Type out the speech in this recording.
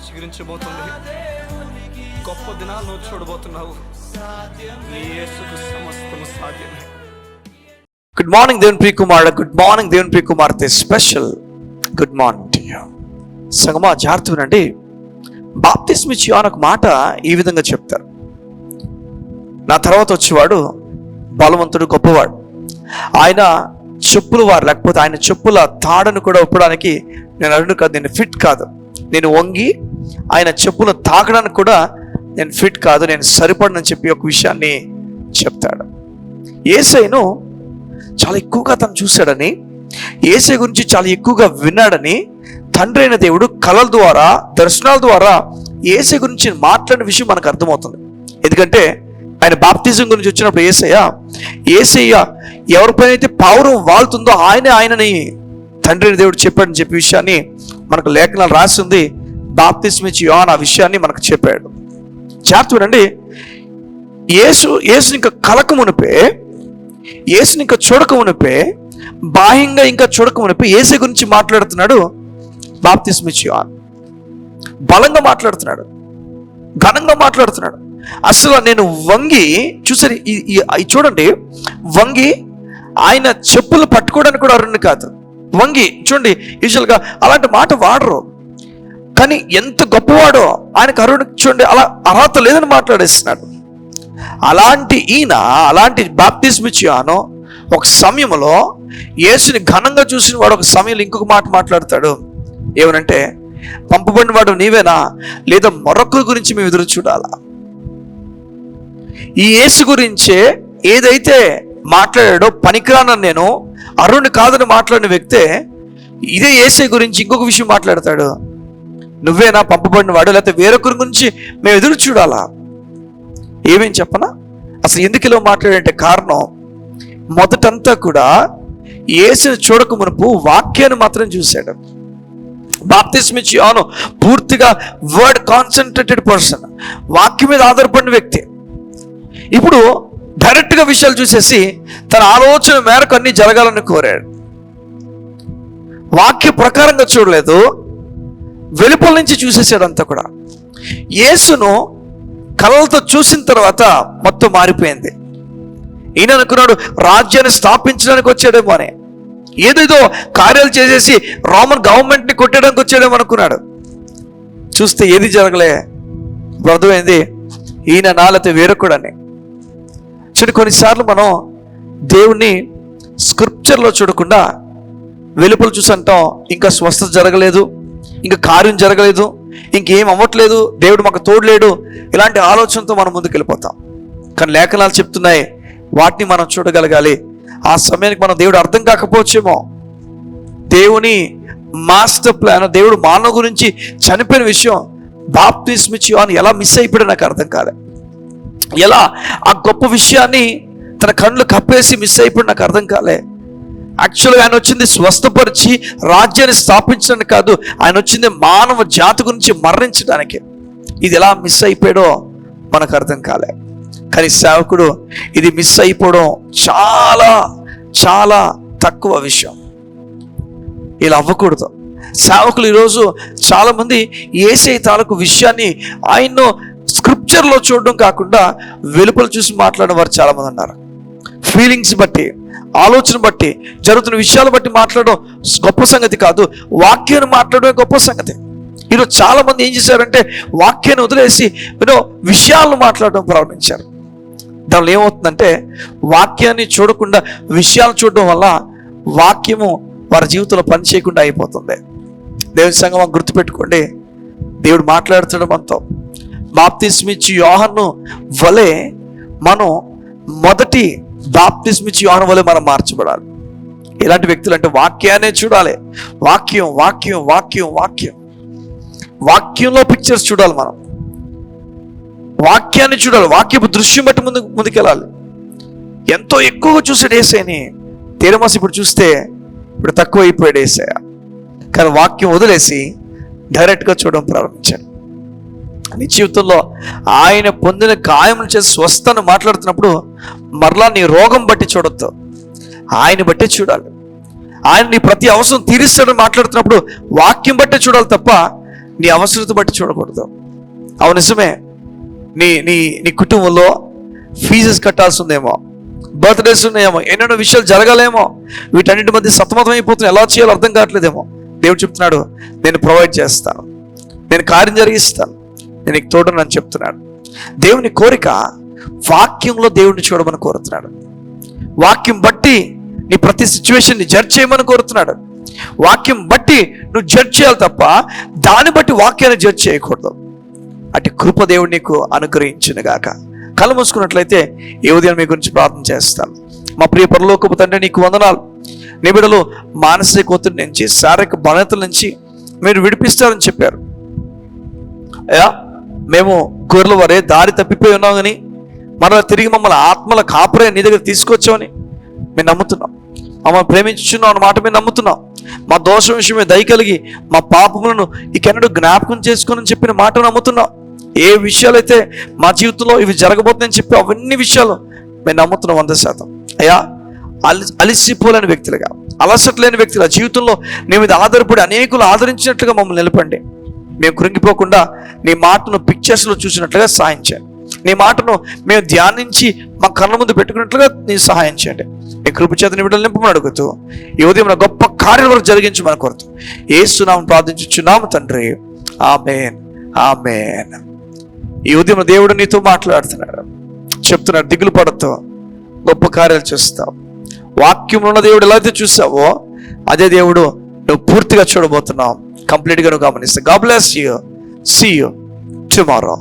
చిగురించబోతుంది. గొప్ప దినాలు నువ్వు చూడబోతున్నావు. నీ యేసుకు సమస్తము సాధ్యమే. గుడ్ మార్నింగ్ దేవుని ప్రియ కుమారుడు, గుడ్ మార్నింగ్ దేవుని ప్రియ కుమార్తె, special good morning to you. సంగమా జాగ్రత్త వినండి. బాప్తిస్మ ఇచ్చి యోహాను ఒక మాట ఈ విధంగా చెప్తారు, నా తర్వాత వచ్చేవాడు బలవంతుడు, గొప్పవాడు. ఆయన చెప్పుల వారు, లేకపోతే ఆయన చెప్పుల తాడను కూడా ఒప్పడానికి నేను అడుగు కాదు, నేను ఫిట్ కాదు. నేను వంగి ఆయన చెప్పులు తాకడానికి కూడా నేను ఫిట్ కాదు, నేను సరిపడనని చెప్పి ఒక విషయాన్ని చెప్తాడు. యేసయ్యను చాలా ఎక్కువగా తను చూశాడని, యేసయ్య గురించి చాలా ఎక్కువగా విన్నాడని తండ్రి అయిన దేవుడు కళల ద్వారా, దర్శనాల ద్వారా యేసయ్య గురించి మాట్లాడిన విషయం మనకు అర్థమవుతుంది. ఎందుకంటే ఆయన బాప్తిజం గురించి వచ్చినప్పుడు యేసయ్య ఎవరిపైన అయితే పౌరం వాళ్తుందో ఆయనని తండ్రి అయిన దేవుడు చెప్పాడని చెప్పే విషయాన్ని మనకు లేఖనాలు రాసి ఉంది. బాప్తిస్మ ఇచ్చి యోహాను ఆ విషయాన్ని మనకు చెప్పాడు. జాగ్రత్త వినండి. యేసుని ఇంకా కలక మునిపే, యేసుని ఇంకా చూడక మునిపే, బాహ్యంగా ఇంకా చూడక మునిపే యేసు గురించి మాట్లాడుతున్నాడు బాప్తిస్మ ఇచ్చి యోహాను. బలంగా మాట్లాడుతున్నాడు, ఘనంగా మాట్లాడుతున్నాడు. అసలు నేను వంగి చూసారు, చూడండి, వంగి ఆయన చెప్పులు పట్టుకోవడానికి కూడా అరుణ్ కాదు, వంగి చూడండి. యూజువల్గా అలాంటి మాట వాడరు, కానీ ఎంత గొప్పవాడో ఆయనకు అరుణ్ చూడండి, అలా అర్హత లేదని మాట్లాడేస్తున్నాడు. అలాంటి బాప్తిస్మ ఇచ్చి యోహాను ఒక సమయంలో యేసుని ఘనంగా చూసిన వాడు ఒక సమయంలో ఇంకొక మాట మాట్లాడతాడు. ఏమనంటే, పంపబడిన వాడు నీవేనా, లేదా మరొకరి గురించి మేము ఎదురు చూడాలా? ఈ యేసు గురించే ఏదైతే మాట్లాడాడో, పనికిరానని నేను అరుణ్ కాదని మాట్లాడిన వ్యక్తే ఇదే యేసు గురించి ఇంకొక విషయం మాట్లాడతాడు. నువ్వేనా పంపబడిన వాడు, లేకపోతే వేరొకరి గురించి మేము ఎదురు చూడాలా? ఏమేం చెప్పనా? అసలు ఎందుకు ఇలా మాట్లాడంటే కారణం, మొదటంతా కూడా యేసుని చూడక మునుపు వాక్యాన్ని మాత్రం చూశాడు. బాప్తిస్మ ఇచ్చి యోహాను పూర్తిగా వర్డ్ కాన్సన్ట్రేటెడ్ పర్సన్, వాక్యం మీద ఆధారపడిన వ్యక్తి. ఇప్పుడు డైరెక్ట్గా విషయాలు చూసేసి తన ఆలోచన మేరకు అన్ని జరగాలని కోరాడు. వాక్య ప్రకారంగా చూడలేదు, వెలుపల నుంచి చూసేసాడు అంతా కూడా. యేసును కళలతో చూసిన తర్వాత మొత్తం మారిపోయింది. ఈయన అనుకున్నాడు రాజ్యాన్ని స్థాపించడానికి వచ్చాడేమో అని, ఏదేదో కార్యాలు చేసేసి రోమన్ గవర్నమెంట్ని కొట్టడానికి వచ్చాడేమో అనుకున్నాడు. చూస్తే ఏది జరగలే. అర్థమైంది ఈయన నాలతో వేరొకడని. చూడండి, కొన్నిసార్లు మనం దేవుణ్ణి స్క్రిప్చర్లో చూడకుండా వెలుపల చూసి అంటాం, ఇంకా స్వస్థత జరగలేదు, ఇంకా కార్యం జరగలేదు, ఇంకేం అవ్వట్లేదు, దేవుడు మాకు తోడలేడు, ఇలాంటి ఆలోచనతో మనం ముందుకు వెళ్ళిపోతాం. కానీ లేఖనాలు చెప్తున్నాయి వాటిని మనం చూడగలగాలి. ఆ సమయానికి మనం దేవుడు అర్థం కాకపోవచ్చేమో. దేవుని మాస్టర్ ప్లాన్, దేవుడు మానవ గురించి చనిపోయిన విషయం బాప్తిస్మ ఇచ్చి యోహాను ఎలా మిస్ అయిపోయాడో నాకు అర్థం కాలే. ఎలా ఆ గొప్ప విషయాన్ని తన కళ్ళు కప్పేసి మిస్ అయిపోయి నాకు అర్థం కాలే. యాక్చువల్గా ఆయన వచ్చింది స్వస్థపరిచి రాజ్యాన్ని స్థాపించడానికి కాదు, ఆయన వచ్చింది మానవ జాతి గురించి మరణించడానికి. ఇది ఎలా మిస్ అయిపోయాడో మనకు అర్థం కాలే. కానీ సేవకుడు ఇది మిస్ అయిపోవడం చాలా చాలా తక్కువ విషయం. ఇలా అవ్వకూడదు. సేవకులు ఈరోజు చాలామంది యేసయ్య తాలూకు విషయాన్ని ఆయన్ను స్క్రిప్చర్లో చూడడం కాకుండా వెలుపల చూసి మాట్లాడిన వారు చాలామంది ఉన్నారు. ఫీలింగ్స్ బట్టి, ఆలోచన బట్టి, జరుగుతున్న విషయాలు బట్టి మాట్లాడడం గొప్ప సంగతి కాదు, వాక్యాన్ని మాట్లాడమే గొప్ప సంగతి. ఈరోజు చాలామంది ఏం చేశారంటే వాక్యాన్ని వదిలేసి విషయాలను మాట్లాడడం ప్రారంభించారు. దానిలో ఏమవుతుందంటే వాక్యాన్ని చూడకుండా విషయాలు చూడడం వల్ల వాక్యము వారి జీవితంలో పని చేయకుండా అయిపోతుంది. దేవుని సంగమం గుర్తుపెట్టుకోండి, దేవుడు మాట్లాడుతున్న మనతో. బాప్తిస్మ ఇచ్చి యోహాను వలె మనం మొదటి బాప్తిస్మ ఇచ్చి యోహాను వలె మనం మార్చబడాలి. ఎలాంటి వ్యక్తులు అంటే వాక్యాన్ని చూడాలి. వాక్యం వాక్యం వాక్యం వాక్యం వాక్యంలో పిక్చర్స్ చూడాలి. మనం వాక్యాన్ని చూడాలి, వాక్యపు దృశ్యం బట్టి ముందుకెళ్ళాలి. ఎంతో ఎక్కువగా చూసాడు యేసయ్యని, తెరమాసి ఇప్పుడు చూస్తే ఇప్పుడు తక్కువ అయిపోయాడు యేసయ్య. కానీ వాక్యం వదిలేసి డైరెక్ట్గా చూడడం ప్రారంభించాడు. నీ జీవితంలో ఆయన పొందిన గాయములు చేసి స్వస్థను మాట్లాడుతున్నప్పుడు మరలా నీ రోగం బట్టి చూడొద్దు, ఆయన బట్టే చూడాలి. ఆయన నీ ప్రతి అవసరం తీరుస్తాడని మాట్లాడుతున్నప్పుడు వాక్యం బట్టే చూడాలి తప్ప నీ అవసరత బట్టి చూడకూడదు. అవును నిజమే, నీ నీ నీ కుటుంబంలో ఫీజెస్ కట్టాల్సి ఉందేమో, బర్త్డేస్ ఉన్నాయేమో, ఎన్నెన్నో విషయాలు జరగాలేమో, వీటన్నిటి మధ్య సతమతం అయిపోతున్నా, ఎలా చేయాలో అర్థం కావట్లేదేమో. దేవుడు చెప్తున్నాడు, నేను ప్రొవైడ్ చేస్తాను, నేను కార్యం జరిగిస్తాను, నేను నీకు తోడునని చెప్తున్నాడు. దేవుని కోరిక వాక్యంలో దేవుడిని చూడమని కోరుతున్నాడు. వాక్యం బట్టి నీ ప్రతి సిచ్యువేషన్ని జడ్జ్ చేయమని కోరుతున్నాడు. వాక్యం బట్టి నువ్వు జడ్జ్ చేయాలి తప్ప దాన్ని బట్టి వాక్యాన్ని జడ్జ్ చేయకూడదు. అటు కృప దేవుడు నీకు అనుగ్రహించును గాక. కళ్ళు మూసుకున్నట్లయితే ఈ ఉదయం మీ గురించి ప్రార్థన చేస్తాను. మా ప్రియ పరలోకపు తండ్రి, నీకు వందనాలు. నీ బిడ్డలు మానసిక ఒత్తిడి నుంచి, శారీరక బలహీనతల నుంచి మీరు విడిపిస్తారని చెప్పారు. అయ్యా, మేము గొర్రెల వరే దారి తప్పిపోయి ఉన్నాం, కానీ మరలా తిరిగి మమ్మల్ని ఆత్మల కాపురే నీ దగ్గర తీసుకొచ్చామని మేము నమ్ముతున్నాం. మమ్మల్ని ప్రేమించున్నాం అన్నమాట మేము నమ్ముతున్నాం. మా దోషం విషయమే దయ కలిగి మా పాపములను ఇకెన్నడూ జ్ఞాపకం చేసుకోనని చెప్పిన మాట నమ్ముతున్నాం. ఏ విషయాలైతే మా జీవితంలో ఇవి జరగబోతుందని చెప్పి అవన్నీ విషయాలు మేము నమ్ముతున్నాం 100%. అయ్యా, అలిసిపోలేని వ్యక్తులుగా, అలసట లేని వ్యక్తులుగా, జీవితంలో నీ మీద ఆధారపడి అనేకులు ఆదరించినట్లుగా మమ్మల్ని నిలపండి. మేము కృంగిపోకుండా నీ మాటను పిక్చర్స్లో చూసినట్లుగా సహాయం చేయండి. నీ మాటను మేము ధ్యానించి మా కళ్ళ ముందు పెట్టుకున్నట్లుగా నీ సహాయం చేయండి. నీ కృపచేతని బిడ్డలు నింపమని అడుగుతూ ఈ ఉదయం గొప్ప కార్యాల వరకు జరిగించమని కోరుతూ యేసునామమున ప్రార్థించుచున్నాము తండ్రి. ఆమేన్, ఆమేన్. ఈ ఉదయం దేవుడు నీతో మాట్లాడుతున్నాడు, చెప్తున్నాడు, దిగులు పడతో గొప్ప కార్యాలు చూస్తావు. వాక్యంలో ఉన్న దేవుడు ఎలా అయితే చూసావో అదే దేవుడు నువ్వు పూర్తిగా చూడబోతున్నావు. కంప్లీట్గా నువ్వు గమనిస్తావు. God bless you. See you tomorrow.